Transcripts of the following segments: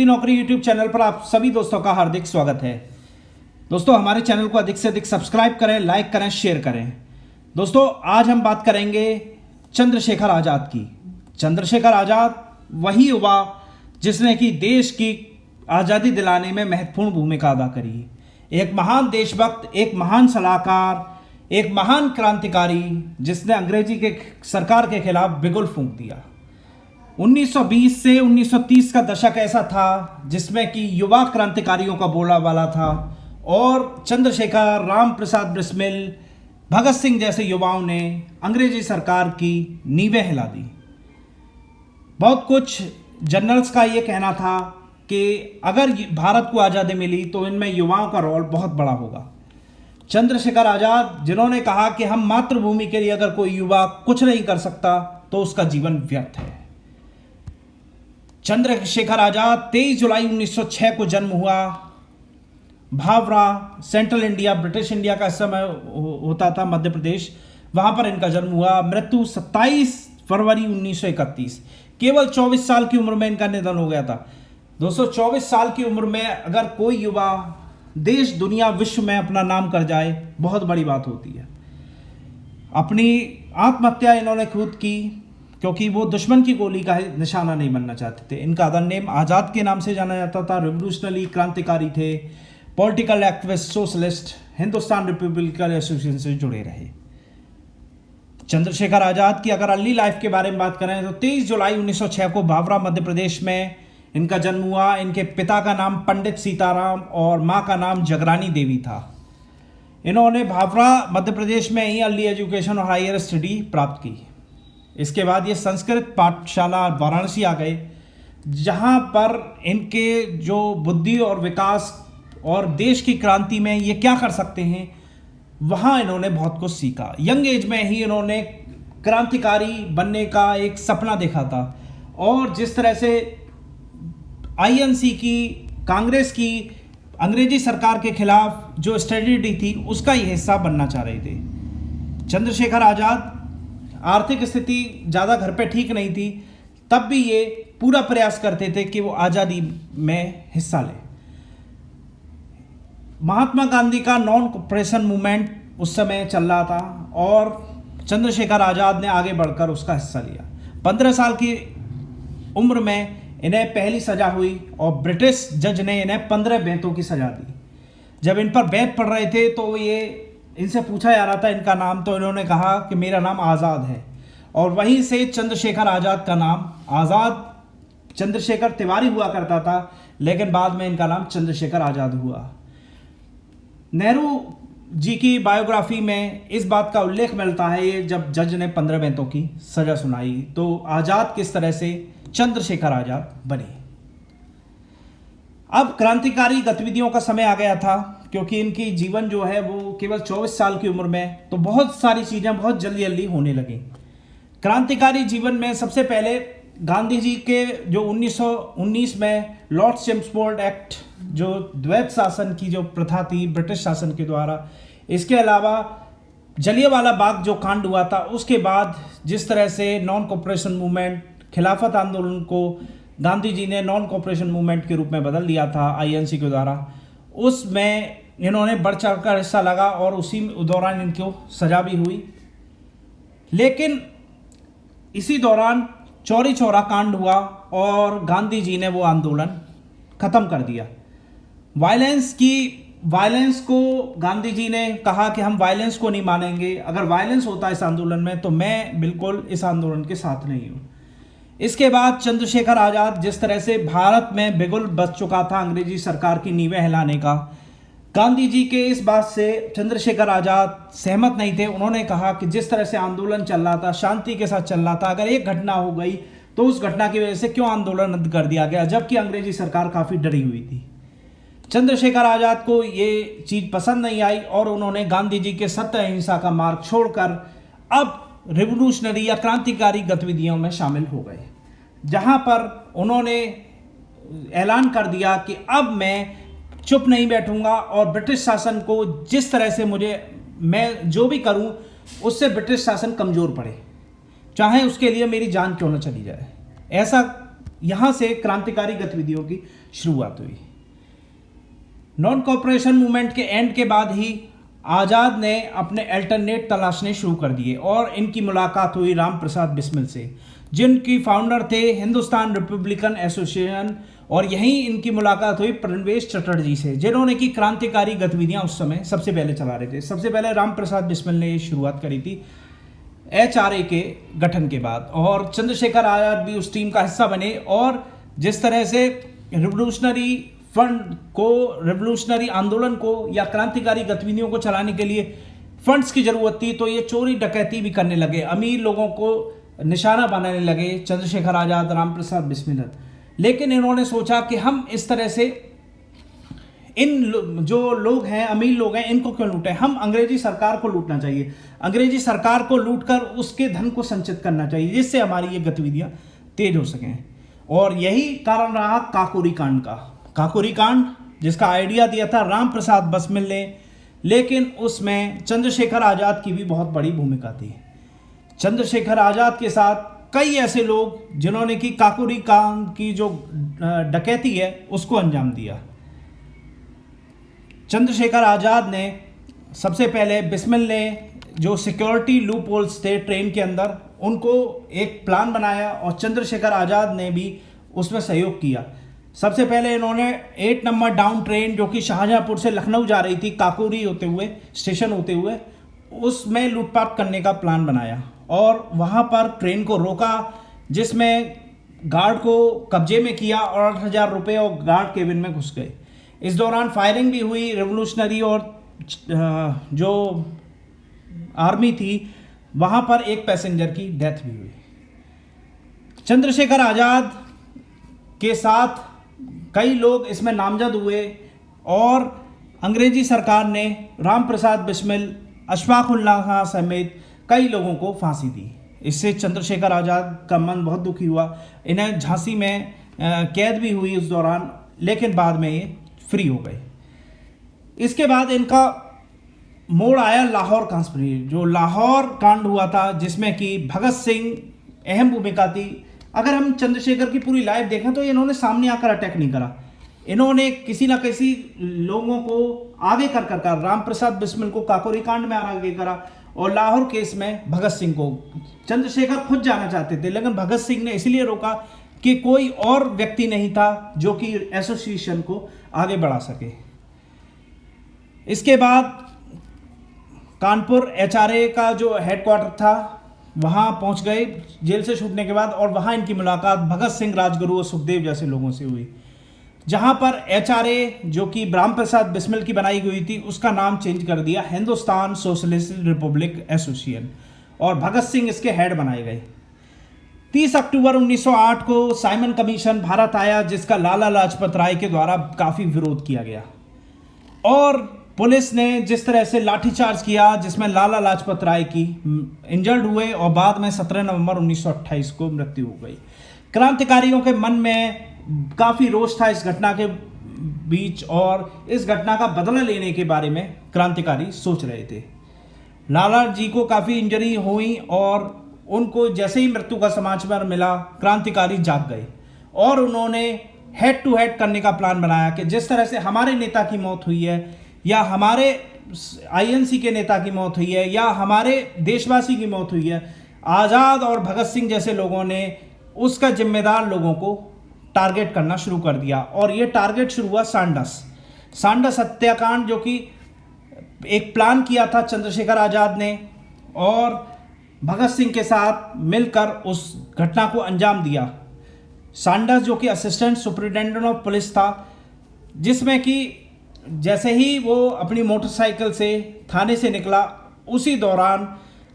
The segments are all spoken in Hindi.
नौकरी यूट्यूब चैनल पर आप सभी दोस्तों का हार्दिक स्वागत है। दोस्तों, हमारे चैनल को अधिक से अधिक सब्सक्राइब करें, लाइक करें, शेयर करें। दोस्तों, आज हम बात करेंगे चंद्रशेखर आज़ाद की। चंद्रशेखर आज़ाद वही युवा जिसने कि देश की आज़ादी दिलाने में महत्वपूर्ण भूमिका अदा करी। एक महान देशभक्त, एक महान सलाहकार, एक महान क्रांतिकारी जिसने अंग्रेजी के सरकार के खिलाफ बिगुल फूंक दिया। 1920 से 1930 का दशक ऐसा था जिसमें कि युवा क्रांतिकारियों का बोलबाला था और चंद्रशेखर, राम प्रसाद बिस्मिल, भगत सिंह जैसे युवाओं ने अंग्रेजी सरकार की नींवें हिला दी। बहुत कुछ जनरल्स का ये कहना था कि अगर भारत को आज़ादी मिली तो इनमें युवाओं का रोल बहुत बड़ा होगा। चंद्रशेखर आज़ाद जिन्होंने कहा कि हम मातृभूमि के लिए अगर कोई युवा कुछ नहीं कर सकता तो उसका जीवन व्यर्थ है। चंद्रशेखर आज़ाद 23 जुलाई 1906 को जन्म हुआ। भावरा, सेंट्रल इंडिया, ब्रिटिश इंडिया का समय होता था, मध्य प्रदेश, वहाँ पर इनका जन्म हुआ। मृत्यु 27 फरवरी 1931। केवल 24 साल की उम्र में इनका निधन हो गया था। दोस्तों, 24 साल की उम्र में अगर कोई युवा देश, दुनिया, विश्व में अपना नाम कर जाए, बहुत बड़ी बात होती है। अपनी आत्महत्या इन्होंने खुद की क्योंकि वो दुश्मन की गोली का निशाना नहीं बनना चाहते थे। इनका अदर नेम आज़ाद के नाम से जाना जाता था। रिवोल्यूशनरी क्रांतिकारी थे, political activist, socialist, Hindustan Republican association से जुड़े रहे। चंद्रशेखर आज़ाद की अगर अर्ली लाइफ के बारे में बात करें तो 23 जुलाई 1906 को भावरा, मध्य प्रदेश में इनका जन्म हुआ। इनके पिता का नाम पंडित सीताराम और माँ का नाम जगरानी देवी था। इन्होंने भावरा, मध्य प्रदेश में ही अर्ली एजुकेशन और हायर स्टडी प्राप्त की। इसके बाद ये संस्कृत पाठशाला वाराणसी आ गए, जहाँ पर इनके जो बुद्धि और विकास और देश की क्रांति में ये क्या कर सकते हैं, वहाँ इन्होंने बहुत कुछ सीखा। यंग एज में ही इन्होंने क्रांतिकारी बनने का एक सपना देखा था और जिस तरह से आईएनसी की, कांग्रेस की, अंग्रेजी सरकार के खिलाफ जो स्ट्रेटजी थी उसका ये हिस्सा बनना चाह रहे थे। चंद्रशेखर आज़ाद, आर्थिक स्थिति ज़्यादा घर पे ठीक नहीं थी, तब भी ये पूरा प्रयास करते थे कि वो आज़ादी में हिस्सा लें। महात्मा गांधी का नॉन कोऑपरेशन मूवमेंट उस समय चल रहा था और चंद्रशेखर आज़ाद ने आगे बढ़कर उसका हिस्सा लिया। 15 साल की उम्र में इन्हें पहली सज़ा हुई और ब्रिटिश जज ने इन्हें 15 बेंतों की सज़ा दी। जब इन पर बेंत पड़ रहे थे तो ये इनसे पूछा जा रहा था इनका नाम, तो इन्होंने कहा कि मेरा नाम आज़ाद है और वहीं से चंद्रशेखर आज़ाद का नाम आज़ाद, चंद्रशेखर तिवारी हुआ करता था, लेकिन बाद में इनका नाम चंद्रशेखर आज़ाद हुआ। नेहरू जी की बायोग्राफी में इस बात का उल्लेख मिलता है, ये जब जज ने 15 बेंतों की सज़ा सुनाई तो आज़ाद किस तरह से चंद्रशेखर आज़ाद बने। अब क्रांतिकारी गतिविधियों का समय आ गया था क्योंकि इनकी जीवन जो है वो केवल 24 साल की उम्र में, तो बहुत सारी चीज़ें बहुत जल्दी जल्दी होने लगी। क्रांतिकारी जीवन में सबसे पहले गांधी जी के जो 1919 में लॉर्ड चेम्सफोर्ड एक्ट, जो द्वैत शासन की जो प्रथा थी ब्रिटिश शासन के द्वारा, इसके अलावा जलियांवाला बाग जो कांड हुआ था, उसके बाद जिस तरह से नॉन कोऑपरेशन मूवमेंट, खिलाफत आंदोलन को गांधी जी ने नॉन कोऑपरेशन मूवमेंट के रूप में बदल दिया था आईएनसी के द्वारा, उसमें इन्होंने बढ़ चढ़कर हिस्सा लगा और उसी दौरान इनको सजा भी हुई। लेकिन इसी दौरान चौरी चौरा कांड हुआ और गांधी जी ने वो आंदोलन ख़त्म कर दिया। वायलेंस को गांधी जी ने कहा कि हम वायलेंस को नहीं मानेंगे, अगर वायलेंस होता है इस आंदोलन में तो मैं बिल्कुल इस आंदोलन के साथ नहीं हूँ। इसके बाद चंद्रशेखर आज़ाद जिस तरह से भारत में बिगुल बच चुका था अंग्रेजी सरकार की नींवें हिलाने का, गांधी जी के इस बात से चंद्रशेखर आज़ाद सहमत नहीं थे। उन्होंने कहा कि जिस तरह से आंदोलन चल रहा था, शांति के साथ चल रहा था, अगर एक घटना हो गई तो उस घटना की वजह से क्यों आंदोलन रद्द कर दिया गया, जबकि अंग्रेजी सरकार काफ़ी डरी हुई थी। चंद्रशेखर आज़ाद को ये चीज़ पसंद नहीं आई और उन्होंने गांधी जी के सत्य अहिंसा का मार्ग छोड़कर अब रिवोल्यूशनरी या क्रांतिकारी गतिविधियों में शामिल हो गए, जहां पर उन्होंने ऐलान कर दिया कि अब मैं चुप नहीं बैठूंगा और ब्रिटिश शासन को जिस तरह से मैं जो भी करूं उससे ब्रिटिश शासन कमज़ोर पड़े, चाहे उसके लिए मेरी जान क्यों न चली जाए। ऐसा यहाँ से क्रांतिकारी गतिविधियों की शुरुआत हुई। नॉन कॉपरेशन मूवमेंट के एंड के बाद ही आज़ाद ने अपने अल्टरनेट तलाशने शुरू कर दिए और इनकी मुलाकात हुई राम प्रसाद बिस्मिल से, जिनकी फाउंडर थे हिंदुस्तान रिपब्लिकन एसोसिएशन, और यहीं इनकी मुलाकात हुई प्रणवेश चटर्जी से, जिन्होंने की क्रांतिकारी गतिविधियां उस समय सबसे पहले चला रहे थे। सबसे पहले राम प्रसाद बिस्मिल ने ये शुरुआत करी थी HRA के गठन के बाद, और चंद्रशेखर आज़ाद भी उस टीम का हिस्सा बने। और जिस तरह से रिवोल्यूशनरी फंड को, रिवोल्यूशनरी आंदोलन को या क्रांतिकारी गतिविधियों को चलाने के लिए फंड्स की जरूरत थी, तो ये चोरी डकैती भी करने लगे, अमीर लोगों को निशाना बनाने लगे चंद्रशेखर आज़ाद, राम प्रसाद बिस्मिल। लेकिन इन्होंने सोचा कि हम इस तरह से इन जो लोग हैं, अमीर लोग हैं, इनको क्यों लूटें, हम अंग्रेजी सरकार को लूटना चाहिए, अंग्रेजी सरकार को लूटकर उसके धन को संचित करना चाहिए, जिससे हमारी ये गतिविधियां तेज हो सकें। और यही कारण रहा काकोरी कांड का। काकोरी कांड जिसका आइडिया दिया था राम प्रसाद बिस्मिल ने, लेकिन उसमें चंद्रशेखर आज़ाद की भी बहुत बड़ी भूमिका थी। चंद्रशेखर आज़ाद के साथ कई ऐसे लोग जिन्होंने की काकोरी कांड की जो डकैती है उसको अंजाम दिया। चंद्रशेखर आज़ाद ने सबसे पहले, बिस्मिल ने जो सिक्योरिटी लूप होल्स थे ट्रेन के अंदर, उनको एक प्लान बनाया और चंद्रशेखर आज़ाद ने भी उसमें सहयोग किया। सबसे पहले इन्होंने 8 नंबर डाउन ट्रेन जो कि शाहजहांपुर से लखनऊ जा रही थी, काकोरी होते हुए, स्टेशन होते हुए, उसमें लूटपाट करने का प्लान बनाया और वहाँ पर ट्रेन को रोका, जिसमें गार्ड को कब्जे में किया और 8,000 रुपये और गार्ड केबिन में घुस गए। इस दौरान फायरिंग भी हुई रेवोल्यूशनरी, और जो आर्मी थी वहाँ पर एक पैसेंजर की डेथ भी हुई। चंद्रशेखर आज़ाद के साथ कई लोग इसमें नामजद हुए और अंग्रेजी सरकार ने राम प्रसाद बिस्मिल, अशफाक उल्लाह खां समेत कई लोगों को फांसी दी। इससे चंद्रशेखर आज़ाद का मन बहुत दुखी हुआ। इन्हें झांसी में कैद भी हुई उस दौरान, लेकिन बाद में ये फ्री हो गए। इसके बाद इनका मोड़ आया लाहौर कांस्पिरेसी, जो लाहौर कांड हुआ था, जिसमें कि भगत सिंह अहम भूमिका थी। अगर हम चंद्रशेखर की पूरी लाइफ देखें तो इन्होंने सामने आकर अटैक नहीं करा, इन्होंने किसी ना किसी लोगों को आगे कर राम प्रसाद बिस्मिल को काकोरी कांड में आगे करा, और लाहौर केस में भगत सिंह को। चंद्रशेखर खुद जाना चाहते थे, लेकिन भगत सिंह ने इसलिए रोका कि कोई और व्यक्ति नहीं था जो कि एसोसिएशन को आगे बढ़ा सके। इसके बाद कानपुर HRA का जो हेडक्वार्टर था वहाँ पहुँच गए जेल से छूटने के बाद, और वहाँ इनकी मुलाकात भगत सिंह, राजगुरु और सुखदेव जैसे लोगों से हुई। जहाँ पर HRA जो कि राम प्रसाद बिस्मिल की बनाई हुई थी, उसका नाम चेंज कर दिया हिंदुस्तान सोशलिस्ट रिपब्लिक एसोसिएशन, और भगत सिंह इसके हेड बनाए गए। 30 अक्टूबर 1908 को साइमन कमीशन भारत आया, जिसका लाला लाजपत राय के द्वारा काफ़ी विरोध किया गया, और पुलिस ने जिस तरह से लाठीचार्ज किया, जिसमें लाला लाजपत राय की इंजर्ड हुए और बाद में 17 नवंबर 1928 को मृत्यु हो गई। क्रांतिकारियों के मन में काफ़ी रोष था इस घटना के बीच, और इस घटना का बदला लेने के बारे में क्रांतिकारी सोच रहे थे। लाला जी को काफ़ी इंजरी हुई और उनको जैसे ही मृत्यु का समाचार मिला, क्रांतिकारी जाग गए और उन्होंने हेड टू हेड करने का प्लान बनाया कि जिस तरह से हमारे नेता की मौत हुई है, या हमारे INC के नेता की मौत हुई है, या हमारे देशवासी की मौत हुई है, आज़ाद और भगत सिंह जैसे लोगों ने उसका जिम्मेदार लोगों को टारगेट करना शुरू कर दिया। और ये टारगेट शुरू हुआ सांडस हत्याकांड, जो कि एक प्लान किया था चंद्रशेखर आज़ाद ने, और भगत सिंह के साथ मिलकर उस घटना को अंजाम दिया। सांडस जो कि असिस्टेंट सुपरिटेंडेंट ऑफ पुलिस था, जिसमें कि जैसे ही वो अपनी मोटरसाइकिल से थाने से निकला, उसी दौरान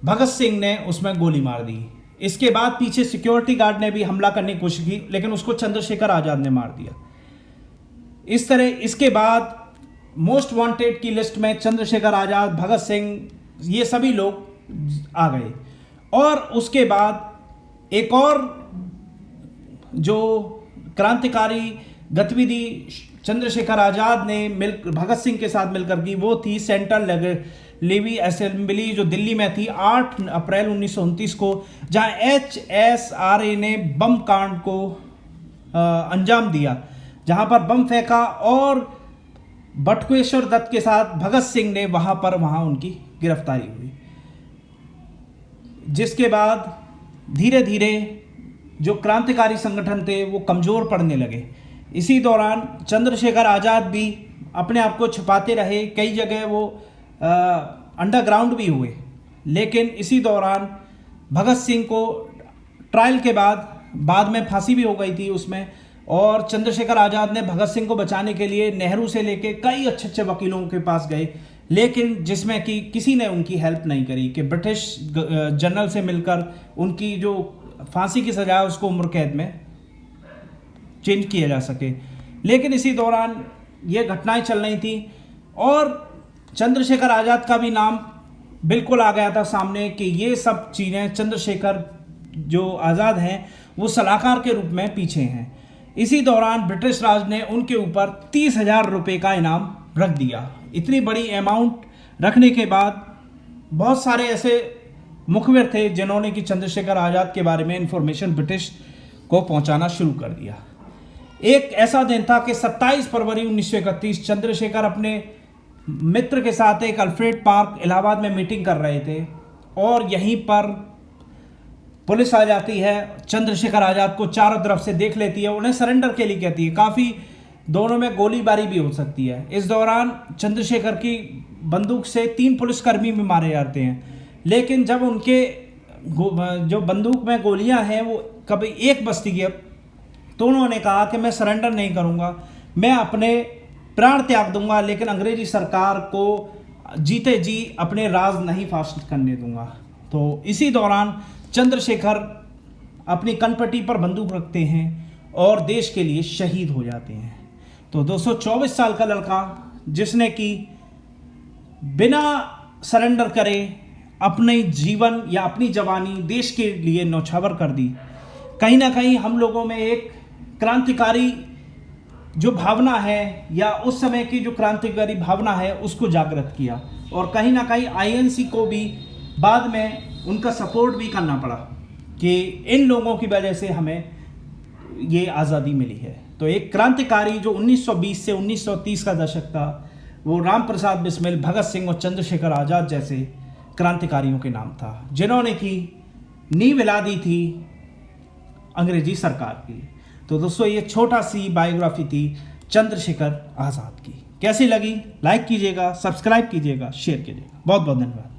भगत सिंह ने उसमें गोली मार दी। इसके बाद पीछे सिक्योरिटी गार्ड ने भी हमला करने की कोशिश की, लेकिन उसको चंद्रशेखर आज़ाद ने मार दिया। इस तरह इसके बाद मोस्ट वांटेड की लिस्ट में चंद्रशेखर आज़ाद, भगत सिंह, ये सभी लोग आ गए। और उसके बाद एक और जो क्रांतिकारी गतिविधि चंद्रशेखर आज़ाद ने भगत सिंह के साथ मिलकर की, वो थी सेंट्रल लेवी असेंबली, जो दिल्ली में थी 8 अप्रैल 1929 को, जहां HSRA ने बम कांड को अंजाम दिया, जहां पर बम फेंका और बटुकेश्वर दत्त के साथ भगत सिंह ने वहां उनकी गिरफ्तारी हुई। जिसके बाद धीरे धीरे जो क्रांतिकारी संगठन थे वो कमज़ोर पड़ने लगे। इसी दौरान चंद्रशेखर आज़ाद भी अपने आप को छुपाते रहे, कई जगह वो अंडरग्राउंड भी हुए। लेकिन इसी दौरान भगत सिंह को ट्रायल के बाद में फांसी भी हो गई थी उसमें, और चंद्रशेखर आज़ाद ने भगत सिंह को बचाने के लिए नेहरू से लेके कई अच्छे अच्छे वकीलों के पास गए, लेकिन जिसमें कि किसी ने उनकी हेल्प नहीं करी कि ब्रिटिश जनरल से मिलकर उनकी जो फांसी की सज़ा है उसको उम्र कैद में चेंज किया जा सके। लेकिन इसी दौरान ये घटनाएं चल रही थी और चंद्रशेखर आज़ाद का भी नाम बिल्कुल आ गया था सामने कि ये सब चीज़ें चंद्रशेखर जो आज़ाद हैं वो सलाहकार के रूप में पीछे हैं। इसी दौरान ब्रिटिश राज ने उनके ऊपर 30,000 रुपये का इनाम रख दिया। इतनी बड़ी अमाउंट रखने के बाद बहुत सारे ऐसे मुखबिर थे जिन्होंने कि चंद्रशेखर आज़ाद के बारे में इंफॉर्मेशन ब्रिटिश को पहुंचाना शुरू कर दिया। एक ऐसा दिन था कि 27 फरवरी 1931 चंद्रशेखर अपने मित्र के साथ एक अल्फ्रेड पार्क इलाहाबाद में मीटिंग कर रहे थे और यहीं पर पुलिस आ जाती है। चंद्रशेखर आज़ाद को चारों तरफ से देख लेती है, उन्हें सरेंडर के लिए कहती है। काफ़ी दोनों में गोलीबारी भी हो सकती है। इस दौरान चंद्रशेखर की बंदूक से 3 पुलिसकर्मी भी मारे जाते हैं, लेकिन जब उनके जो बंदूक में गोलियां हैं वो कभी एक बजती है तो उन्होंने कहा कि मैं सरेंडर नहीं करूंगा, मैं अपने प्राण त्याग दूंगा, लेकिन अंग्रेजी सरकार को जीते जी अपने राज नहीं फाश करने दूंगा। तो इसी दौरान चंद्रशेखर अपनी कनपट्टी पर बंदूक रखते हैं और देश के लिए शहीद हो जाते हैं। तो 224 साल का लड़का जिसने कि बिना सरेंडर करे अपने जीवन या अपनी जवानी देश के लिए न्यौछावर कर दी, कहीं ना कहीं हम लोगों में एक क्रांतिकारी जो भावना है या उस समय की जो क्रांतिकारी भावना है उसको जागृत किया। और कहीं ना कहीं आईएनसी को भी बाद में उनका सपोर्ट भी करना पड़ा कि इन लोगों की वजह से हमें ये आज़ादी मिली है। तो एक क्रांतिकारी जो 1920 से 1930 का दशक था वो राम प्रसाद बिस्मिल, भगत सिंह और चंद्रशेखर आज़ाद जैसे क्रांतिकारियों के नाम था जिन्होंने की नींव हिला दी थी अंग्रेजी सरकार की। तो दोस्तों ये छोटा सी बायोग्राफी थी चंद्रशेखर आज़ाद की। कैसी लगी? लाइक कीजिएगा, सब्सक्राइब कीजिएगा, शेयर कीजिएगा। बहुत बहुत धन्यवाद।